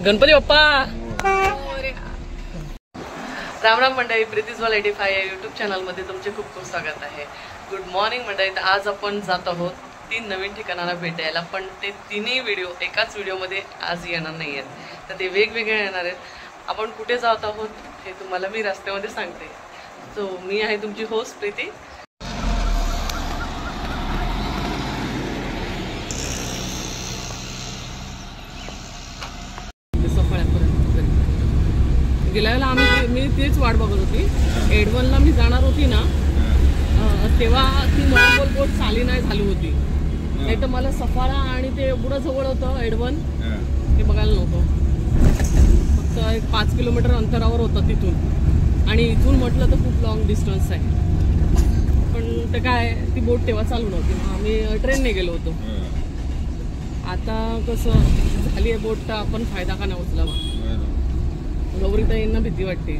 गणपती बाप्पा राम राम मंडळी, प्रीतीज वर्ल्ड 85 या यूट्यूब चॅनलमध्ये तुमचे खूप खूप स्वागत आहे। गुड मॉर्निंग मंडळी। तर आज आपण जात आहोत 3 नवीन ठिकाणांना भेट द्यायला, पण ते तिन्ही व्हिडिओ एकाच व्हिडिओमध्ये आज येणार नाही आहेत, तर ते वेगवेगळे येणार आहेत। आपण कुठे जात आहोत हे तुम्हाला मी रस्त्यामध्ये सांगते। सो मी आहे तुमची होस्ट प्रीती। गेल्या वेळेला मी तेच वाट बघत होती। एडवनला मी जाणार होती ना, तेव्हा ती मोबाईल बोट चाली नाही झाली होती, नाही तर मला सफाळा आणि ते एवढं जवळ होतं एडवन, ते बघायला नव्हतं। फक्त एक 5 किलोमीटर अंतरावर होतं तिथून, आणि इथून म्हटलं तर खूप लॉंग डिस्टन्स आहे, पण ते काय ती बोट तेव्हा चालू नव्हती, मग आम्ही ट्रेनने गेलो होतो। आता कसं झाली आहे बोट, तर आपण फायदा का नाही उचलावा। गौरीताईंना भीती वाटते।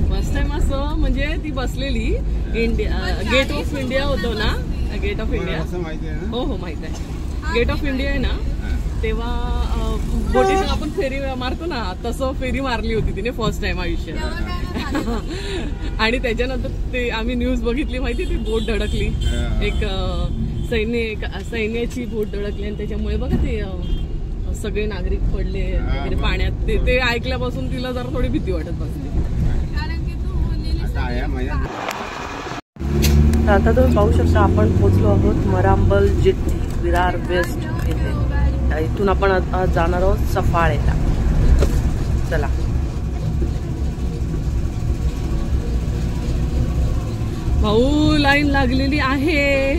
फर्स्ट टाइम असं म्हणजे ती बसलेली गेट ऑफ इंडिया होतो ना, गेट ऑफ इंडिया, हो हो माहित आहे, गेट ऑफ इंडिया आहे ना, तेव्हा बोटीने आपण फेरी मारतो ना, तसं फेरी मारली होती तिने फर्स्ट टाइम आयुष्यात। आणि त्याच्यानंतर ते आम्ही न्यूज बघितली माहिती, ती बोट धडकली, एक सैन्याची बोट धडकली, आणि त्याच्यामुळे बघा ते सगळे नागरिक पडले वगैरे पाण्यात, ते ऐकल्यापासून तिला जरा थोडी भीती वाटत बसली। आता तुम्ही पाहू शकता आपण पोहोचलो आहोत मरांबल जेट्टी, विरार वेस्ट येथे। इथून आपण जाणार आहोत सफाळेला। चला भाऊ, लाईन लागलेली आहे।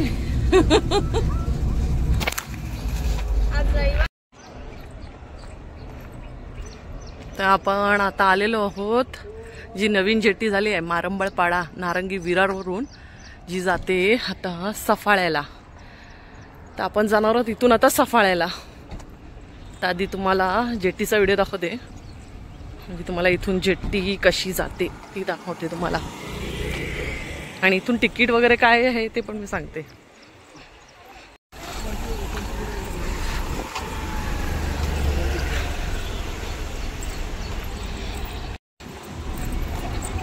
तर आपण आता आलेलो आहोत जी नवीन जेट्टी झाली आहे मारंबळपाडा नारंगी विरारवरून, जी जाते आता सफाळ्याला। तर आपण जाणार आहोत इथून आता सफाळ्याला। तर आधी तुम्हाला जेट्टीचा व्हिडिओ दाखवते, म्हणजे तुम्हाला इथून जेट्टी कशी जाते ती दाखवते तुम्हाला, आणि इथून तिकीट वगैरे काय आहे ते पण मी सांगते।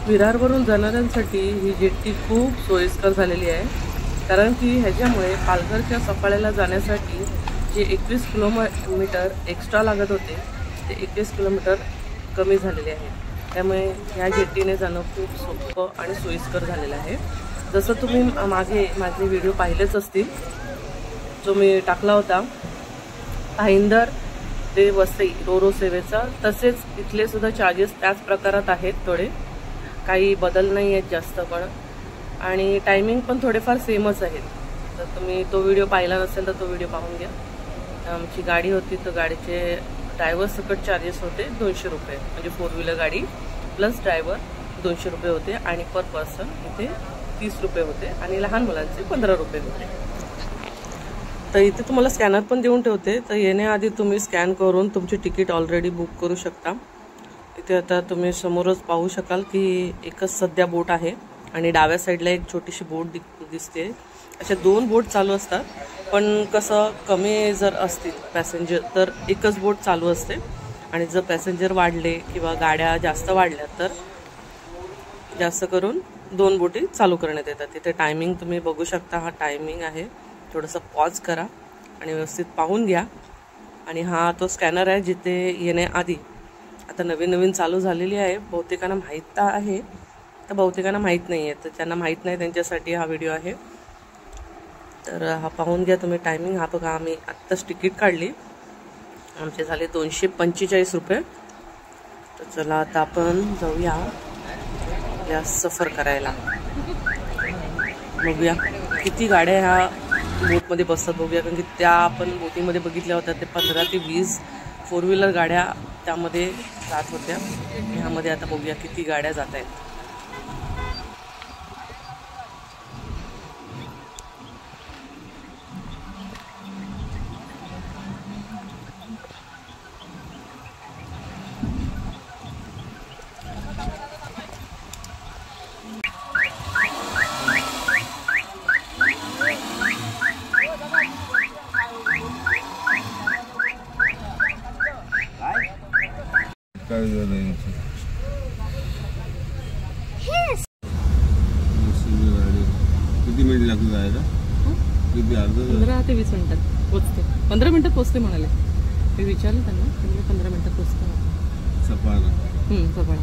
विरारवरून जाणाऱ्यांसाठी ही जेट्टी खूप सोयीस्कर झालेली आहे, कारण की ह्याच्यामुळे पालघरच्या सफाळ्याला जाण्यासाठी जे 21 किलोमीटर एक्स्ट्रा लागत होते ते 21 किलोमीटर कमी झालेले आहे। त्यामुळे ह्या जेट्टीने जाणं खूप सोपं आणि सोयीस्कर झालेलं आहे। जसं तुम्ही मागे माझे व्हिडिओ पाहिलेच असतील, जो मी टाकला होता भाईंदर ते वसई रोरो सेवेचा, तसेच इथले सुद्धा चार्जेस त्याच प्रकारात आहेत, थोडे काही बदल नाही आहेत जास्त, पण आणि टायमिंग पण थोडेफार सेमच आहेत। तर तुम्ही तो व्हिडिओ पाहिला नसेल तर तो व्हिडिओ पाहून घ्या। आमची गाडी होती, तर गाडीचे ड्रायव्हर सकट चार्जेस होते 200 रुपये, म्हणजे 4 व्हीलर गाडी प्लस ड्रायव्हर 200 रुपये होते, आणि पर पर्सन इथे 30 रुपये होते, आणि लहान मुलांचे 15 रुपये होते। तर इथे तुम्हाला स्कॅनर पण देऊन ठेवते, तर येण्याआधी तुम्ही स्कॅन करून तुमची तिकीट ऑलरेडी बुक करू शकता। इथे आता तुम्ही समोरच पाहू शकाल की एकच सध्या बोट आहे, आणि डाव्या साईडला एक छोटीशी बोट दिसते। अशा 2 बोट चालू असतात, पण कसं कमी जर असतील पॅसेंजर तर एकच बोट चालू असते, आणि जर पॅसेंजर वाढले किंवा गाड्या जास्त वाढल्या तर जास्त करून 2 बोटी चालू करण्यात येतात। तिथे टायमिंग तुम्ही बघू शकता, हा टायमिंग आहे, थोडंसं पॉज करा आणि व्यवस्थित पाहून घ्या। आणि हा तो स्कॅनर आहे जिथे येण्याआधी, आता नवीन चालू झालेली आहे, बहुतेकांना माहीत आहे तर बहुतेकांना माहीत नाही आहे, तर ज्यांना माहीत नाही त्यांच्यासाठी हा व्हिडिओ आहे। तर हा पाहून घ्या तुम्ही टायमिंग। हा बघा, आम्ही आत्ताच तिकीट काढली, आमचे झाले 245 रुपये। तर चला आता आपण जाऊया या सफर करायला, बघूया किती गाड्या ह्या बोटमध्ये बसतात बघूया, कारण की त्या आपण बोटीमध्ये बघितल्या होत्या ते 15 ते 20 4 व्हीलर गाड्या त्यामध्ये जात होत्या। ह्यामध्ये आता बघूया किती गाड्या जात आहेत। किती मिनिट लागून जायला? किती? 15 ते 20 मिनिटात पोचते. 15 मिनिटात पोचते म्हणाले. मी विचारलं त्यांना, 15 मिनिटात पोचते. सफाळा सफाळा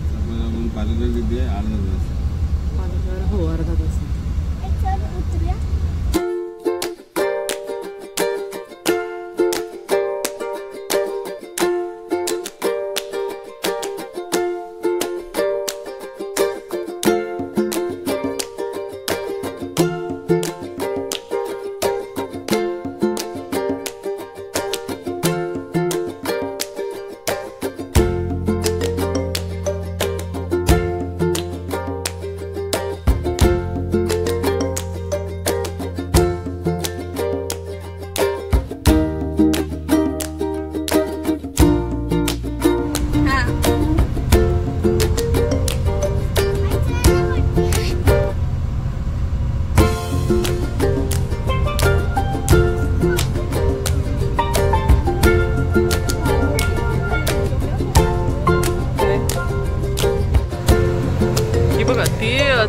पालघर किती आहे? अर्धा तास. पालघर हो अर्धा तास.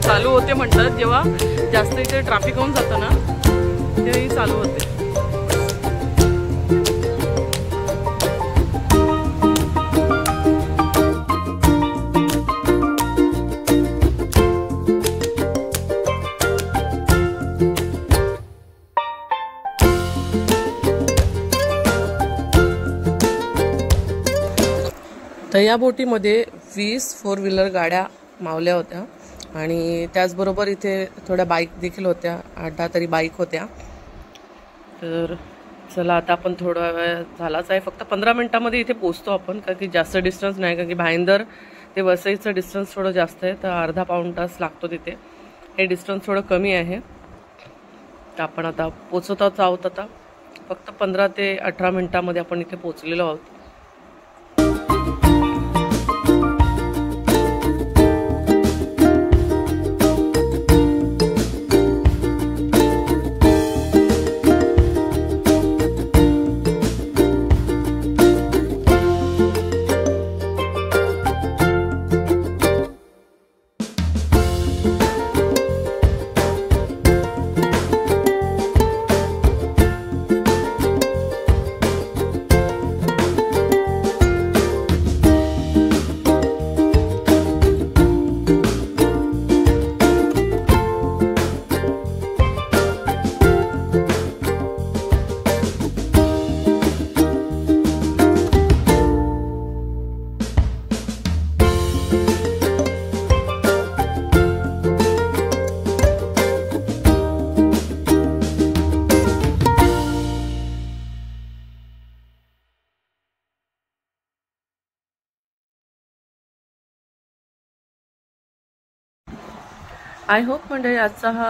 चालू होते म्हणतात जेव्हा जास्त इथे ट्रॅफिक होऊन जातं ना तेव्हाही चालू होते. तर या बोटीमध्ये 20 4 व्हीलर गाड्या मावल्या होत्या आणि त्याचबरोबर इथे थोड्या बाईक देखील होत्या. 8-10 तरी बाईक होत्या. तर चला आता आपण थोडा वेळ झालाच आहे. फक्त 15 मिनिटांमध्ये इथे पोहोचतो आपण, कारण की जास्त डिस्टन्स नाही, कारण की भाईंदर ते वसईचं डिस्टन्स थोडं जास्त आहे. तर अर्धा पाऊण तास लागतो तिथे. हे डिस्टन्स थोडं कमी आहे. तर आपण आता पोचतच आहोत. आता फक्त 15 ते 18 मिनिटांमध्ये आपण इथे पोचलेलो आहोत. आय होप मंडळी आजचा हा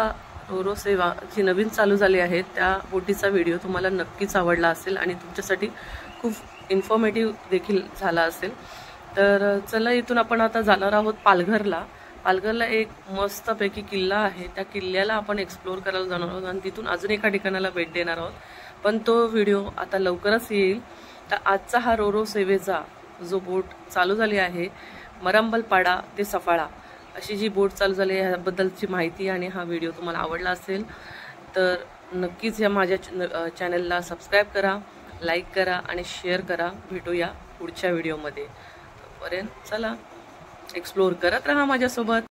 रोरो सेवा जी नवीन चालू झाली आहे त्या बोटीचा व्हिडिओ तुम्हाला नक्कीच आवडला असेल आणि तुमच्यासाठी खूप इन्फॉर्मेटिव्ह देखील झाला असेल. तर चला इथून आपण आता जाणार आहोत पालघरला. पालघरला एक मस्तपैकी किल्ला आहे. त्या किल्ल्याला आपण एक्सप्लोर करायला जाणार आहोत आणि तिथून अजून एका ठिकाणाला भेट देणार आहोत. पण तो व्हिडिओ आता लवकरच येईल. तर आजचा हा रोरो सेवेचा जो बोट चालू झाली आहे मरंबलपाडा ते सफाळा अशी जी बोट चालू झाली आहे ह्याबद्दलची माहिती आणि हा व्हिडिओ तुम्हाला आवडला असेल तर नक्कीच या माझ्या चॅनलला सबस्क्राईब करा, लाईक करा आणि शेअर करा. भेटूया पुढच्या व्हिडिओमध्ये. तोपर्यंत चला एक्सप्लोर करत राहा माझ्यासोबत.